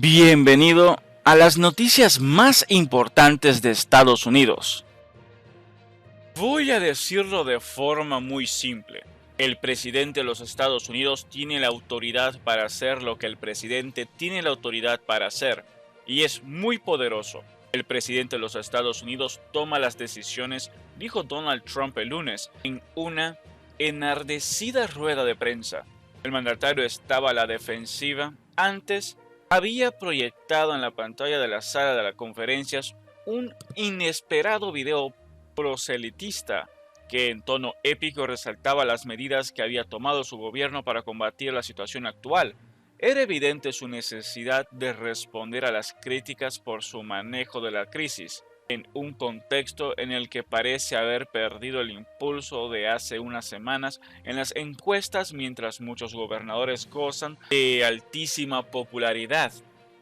Bienvenido a las noticias más importantes de Estados Unidos. Voy a decirlo de forma muy simple. El presidente de los Estados Unidos tiene la autoridad para hacer lo que el presidente tiene la autoridad para hacer, y es muy poderoso. El presidente de los Estados Unidos toma las decisiones, dijo Donald Trump el lunes, en una enardecida rueda de prensa. El mandatario estaba a la defensiva. Antes había proyectado en la pantalla de la sala de las conferencias un inesperado video proselitista que en tono épico resaltaba las medidas que había tomado su gobierno para combatir la situación actual. Era evidente su necesidad de responder a las críticas por su manejo de la crisis, en un contexto en el que parece haber perdido el impulso de hace unas semanas en las encuestas, mientras muchos gobernadores gozan de altísima popularidad.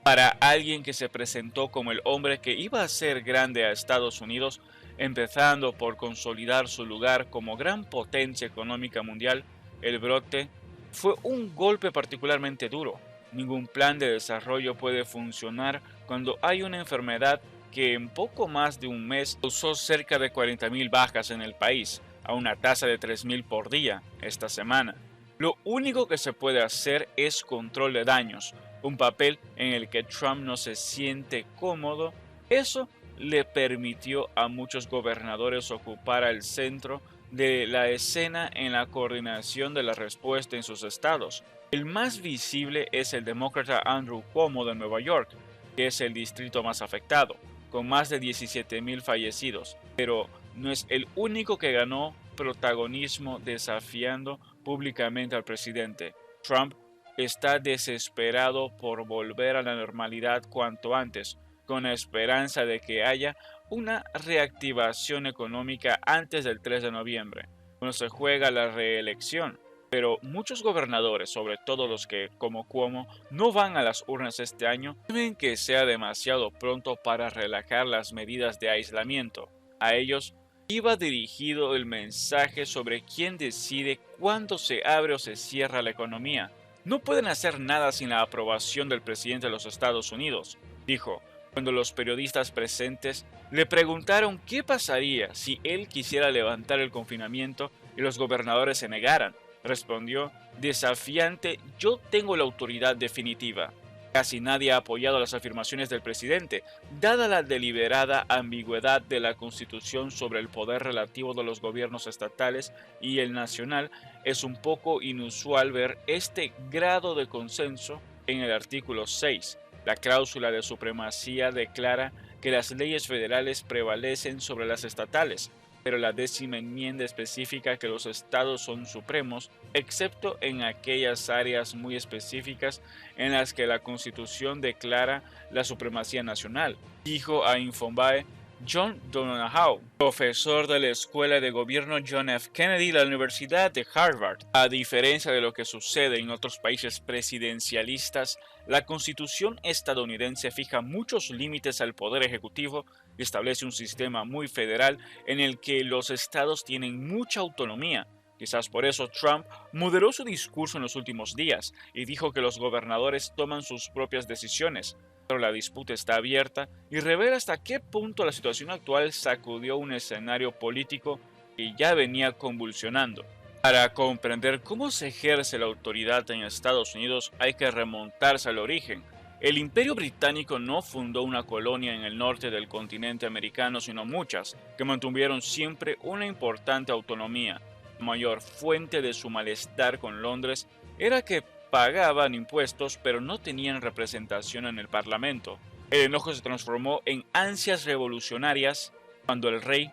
Para alguien que se presentó como el hombre que iba a hacer grande a Estados Unidos, empezando por consolidar su lugar como gran potencia económica mundial, el brote fue un golpe particularmente duro. Ningún plan de desarrollo puede funcionar cuando hay una enfermedad que en poco más de un mes causó cerca de 40.000 bajas en el país, a una tasa de 3.000 por día esta semana. Lo único que se puede hacer es control de daños, un papel en el que Trump no se siente cómodo. Eso le permitió a muchos gobernadores ocupar el centro de la escena en la coordinación de la respuesta en sus estados. El más visible es el demócrata Andrew Cuomo de Nueva York, que es el distrito más afectado, con más de 17.000 fallecidos, pero no es el único que ganó protagonismo desafiando públicamente al presidente. Trump está desesperado por volver a la normalidad cuanto antes, con la esperanza de que haya una reactivación económica antes del 3 de noviembre, cuando se juega la reelección. Pero muchos gobernadores, sobre todo los que, como Cuomo, no van a las urnas este año, temen que sea demasiado pronto para relajar las medidas de aislamiento. A ellos iba dirigido el mensaje sobre quién decide cuándo se abre o se cierra la economía. No pueden hacer nada sin la aprobación del presidente de los Estados Unidos, dijo, cuando los periodistas presentes le preguntaron qué pasaría si él quisiera levantar el confinamiento y los gobernadores se negaran. Respondió, desafiante: yo tengo la autoridad definitiva. Casi nadie ha apoyado las afirmaciones del presidente, dada la deliberada ambigüedad de la Constitución sobre el poder relativo de los gobiernos estatales y el nacional. Es un poco inusual ver este grado de consenso en el artículo 6. La cláusula de supremacía declara que las leyes federales prevalecen sobre las estatales, pero la 10ª enmienda especifica que los estados son supremos, excepto en aquellas áreas muy específicas en las que la Constitución declara la supremacía nacional, dijo a Infobae John Donahoe, profesor de la Escuela de Gobierno John F. Kennedy de la Universidad de Harvard. A diferencia de lo que sucede en otros países presidencialistas, la Constitución estadounidense fija muchos límites al poder ejecutivo y establece un sistema muy federal en el que los estados tienen mucha autonomía. Quizás por eso Trump moderó su discurso en los últimos días y dijo que los gobernadores toman sus propias decisiones. Pero la disputa está abierta y revela hasta qué punto la situación actual sacudió un escenario político que ya venía convulsionando. Para comprender cómo se ejerce la autoridad en Estados Unidos hay que remontarse al origen. El Imperio Británico no fundó una colonia en el norte del continente americano, sino muchas, que mantuvieron siempre una importante autonomía. La mayor fuente de su malestar con Londres era que pagaban impuestos pero no tenían representación en el Parlamento. El enojo se transformó en ansias revolucionarias cuando el rey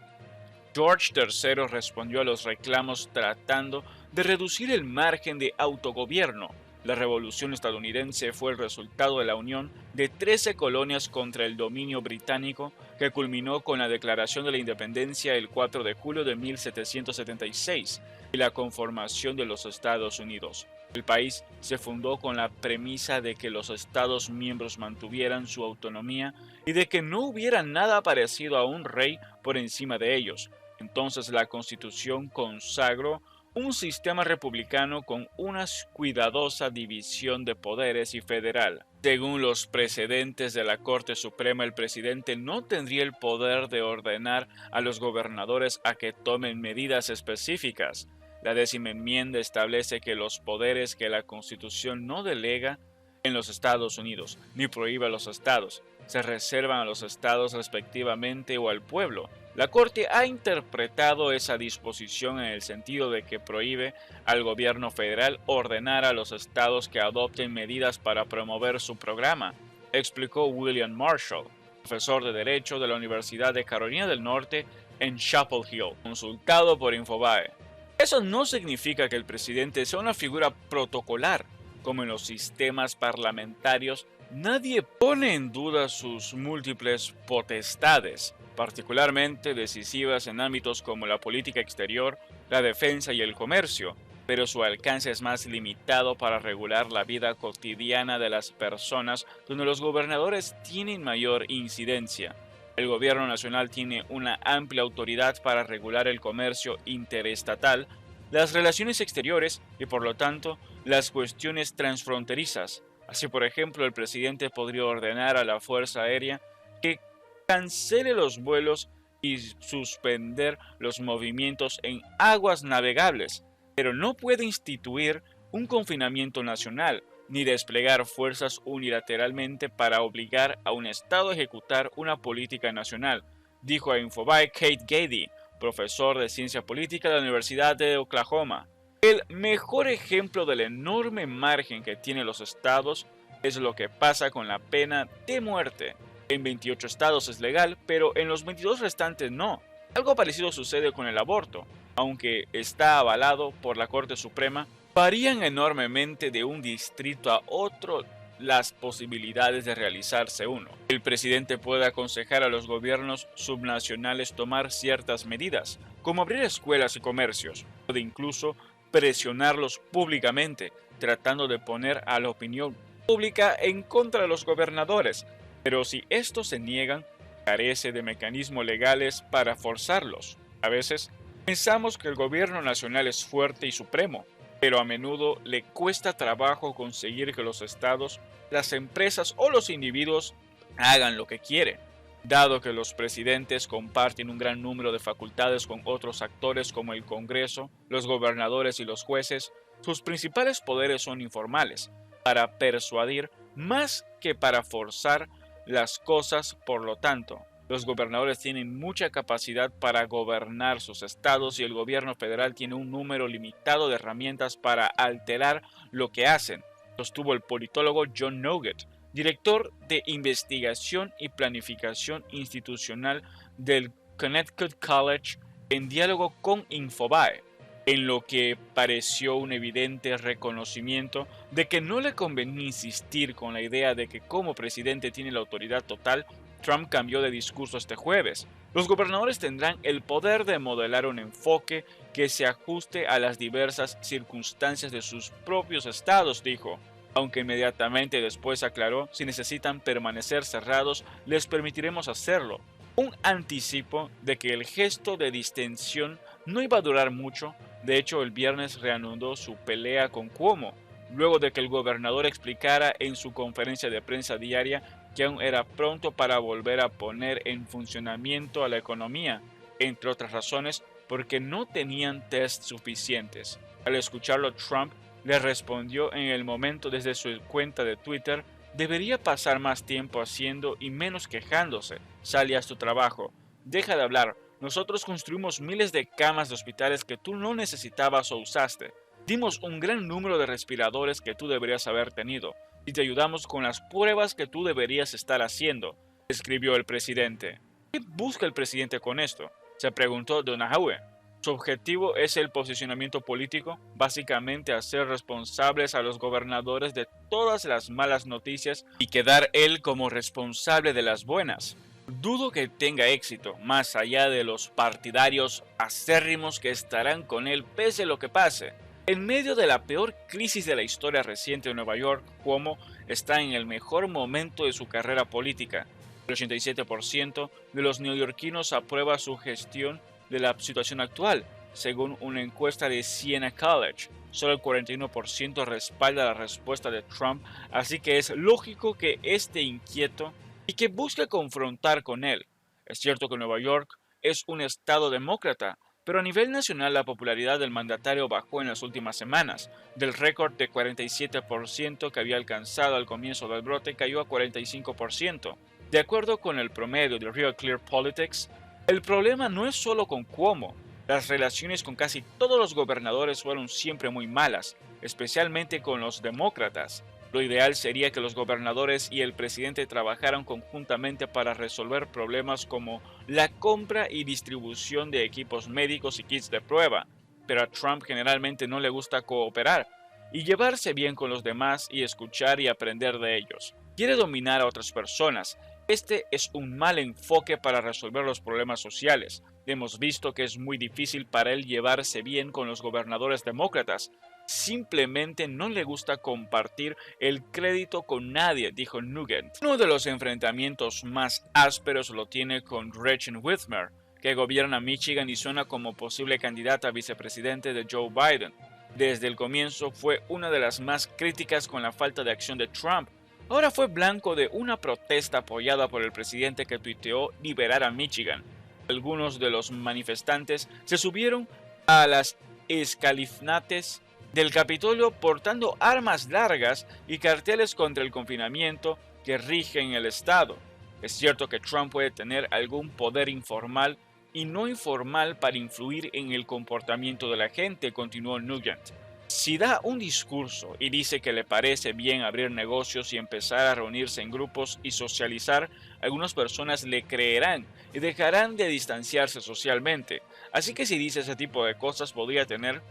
George III respondió a los reclamos tratando de reducir el margen de autogobierno. La Revolución estadounidense fue el resultado de la unión de 13 colonias contra el dominio británico, que culminó con la Declaración de la Independencia el 4 de julio de 1776 y la conformación de los Estados Unidos. El país se fundó con la premisa de que los Estados miembros mantuvieran su autonomía y de que no hubiera nada parecido a un rey por encima de ellos. Entonces la Constitución consagró un sistema republicano con una cuidadosa división de poderes y federal. Según los precedentes de la Corte Suprema, el presidente no tendría el poder de ordenar a los gobernadores a que tomen medidas específicas. La 10ª enmienda establece que los poderes que la Constitución no delega en los Estados Unidos, ni prohíbe a los estados, se reservan a los estados respectivamente o al pueblo. La Corte ha interpretado esa disposición en el sentido de que prohíbe al gobierno federal ordenar a los estados que adopten medidas para promover su programa, explicó William Marshall, profesor de Derecho de la Universidad de Carolina del Norte en Chapel Hill, consultado por Infobae. Eso no significa que el presidente sea una figura protocolar, como en los sistemas parlamentarios. Nadie pone en duda sus múltiples potestades, particularmente decisivas en ámbitos como la política exterior, la defensa y el comercio, pero su alcance es más limitado para regular la vida cotidiana de las personas, donde los gobernadores tienen mayor incidencia. El gobierno nacional tiene una amplia autoridad para regular el comercio interestatal, las relaciones exteriores y, por lo tanto, las cuestiones transfronterizas. Así, por ejemplo, el presidente podría ordenar a la Fuerza Aérea que cancele los vuelos y suspender los movimientos en aguas navegables, pero no puede instituir un confinamiento nacional ni desplegar fuerzas unilateralmente para obligar a un Estado a ejecutar una política nacional, dijo a Infobae Kate Gady, profesor de ciencia política de la Universidad de Oklahoma. El mejor ejemplo del enorme margen que tienen los estados es lo que pasa con la pena de muerte. En 28 estados es legal, pero en los 22 restantes no. Algo parecido sucede con el aborto. Aunque está avalado por la Corte Suprema, varían enormemente de un distrito a otro las posibilidades de realizarse uno. El presidente puede aconsejar a los gobiernos subnacionales tomar ciertas medidas, como abrir escuelas y comercios. Puede incluso presionarlos públicamente, tratando de poner a la opinión pública en contra de los gobernadores, pero si estos se niegan, carece de mecanismos legales para forzarlos. A veces, pensamos que el gobierno nacional es fuerte y supremo, pero a menudo le cuesta trabajo conseguir que los estados, las empresas o los individuos hagan lo que quieren. Dado que los presidentes comparten un gran número de facultades con otros actores como el Congreso, los gobernadores y los jueces, sus principales poderes son informales, para persuadir más que para forzar las cosas. Por lo tanto, los gobernadores tienen mucha capacidad para gobernar sus estados y el gobierno federal tiene un número limitado de herramientas para alterar lo que hacen, sostuvo el politólogo John Nugget, director de Investigación y Planificación Institucional del Connecticut College, en diálogo con Infobae, en lo que pareció un evidente reconocimiento de que no le convenía insistir con la idea de que como presidente tiene la autoridad total. Trump cambió de discurso este jueves. Los gobernadores tendrán el poder de modelar un enfoque que se ajuste a las diversas circunstancias de sus propios estados, dijo. Aunque inmediatamente después aclaró, si necesitan permanecer cerrados, les permitiremos hacerlo. Un anticipo de que el gesto de distensión no iba a durar mucho. De hecho, el viernes reanudó su pelea con Cuomo, luego de que el gobernador explicara en su conferencia de prensa diaria que aún era pronto para volver a poner en funcionamiento a la economía, entre otras razones porque no tenían test suficientes. Al escucharlo, Trump le respondió en el momento desde su cuenta de Twitter: debería pasar más tiempo haciendo y menos quejándose. Sale a tu trabajo. Deja de hablar. Nosotros construimos miles de camas de hospitales que tú no necesitabas o usaste. Dimos un gran número de respiradores que tú deberías haber tenido. Y te ayudamos con las pruebas que tú deberías estar haciendo, escribió el presidente. ¿Qué busca el presidente con esto?, se preguntó Donahue. Su objetivo es el posicionamiento político, básicamente hacer responsables a los gobernadores de todas las malas noticias y quedar él como responsable de las buenas. Dudo que tenga éxito, más allá de los partidarios acérrimos que estarán con él pese lo que pase. En medio de la peor crisis de la historia reciente de Nueva York, Cuomo está en el mejor momento de su carrera política. El 87% de los neoyorquinos aprueba su gestión de la situación actual, según una encuesta de Siena College. Solo el 41% respalda la respuesta de Trump, así que es lógico que esté inquieto y que busque confrontar con él. Es cierto que Nueva York es un estado demócrata, pero a nivel nacional la popularidad del mandatario bajó en las últimas semanas. Del récord de 47% que había alcanzado al comienzo del brote cayó a 45%. De acuerdo con el promedio de Real Clear Politics, el problema no es solo con Cuomo. Las relaciones con casi todos los gobernadores fueron siempre muy malas, especialmente con los demócratas. Lo ideal sería que los gobernadores y el presidente trabajaran conjuntamente para resolver problemas como la compra y distribución de equipos médicos y kits de prueba, pero a Trump generalmente no le gusta cooperar y llevarse bien con los demás y escuchar y aprender de ellos. Quiere dominar a otras personas. Este es un mal enfoque para resolver los problemas sociales. Hemos visto que es muy difícil para él llevarse bien con los gobernadores demócratas. Simplemente no le gusta compartir el crédito con nadie, dijo Nugent. Uno de los enfrentamientos más ásperos lo tiene con Gretchen Whitmer, que gobierna Michigan y suena como posible candidata a vicepresidente de Joe Biden. Desde el comienzo fue una de las más críticas con la falta de acción de Trump. Ahora fue blanco de una protesta apoyada por el presidente que tuiteó liberar a Michigan. Algunos de los manifestantes se subieron a las escalinatas del Capitolio portando armas largas y carteles contra el confinamiento que rigen el estado. Es cierto que Trump puede tener algún poder informal y no informal para influir en el comportamiento de la gente, continuó Nugent. Si da un discurso y dice que le parece bien abrir negocios y empezar a reunirse en grupos y socializar, algunas personas le creerán y dejarán de distanciarse socialmente. Así que si dice ese tipo de cosas podría tener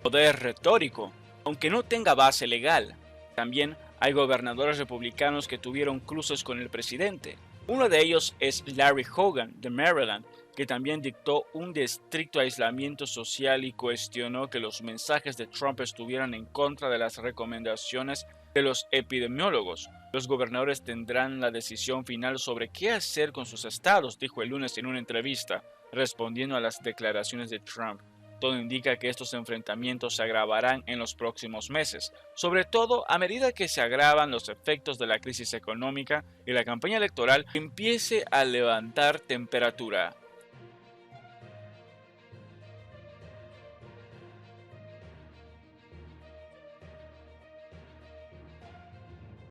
poder retórico, aunque no tenga base legal. También hay gobernadores republicanos que tuvieron cruces con el presidente. Uno de ellos es Larry Hogan, de Maryland, que también dictó un estricto aislamiento social y cuestionó que los mensajes de Trump estuvieran en contra de las recomendaciones de los epidemiólogos. Los gobernadores tendrán la decisión final sobre qué hacer con sus estados, dijo el lunes en una entrevista, respondiendo a las declaraciones de Trump. Todo indica que estos enfrentamientos se agravarán en los próximos meses, sobre todo a medida que se agravan los efectos de la crisis económica y la campaña electoral empiece a levantar temperatura.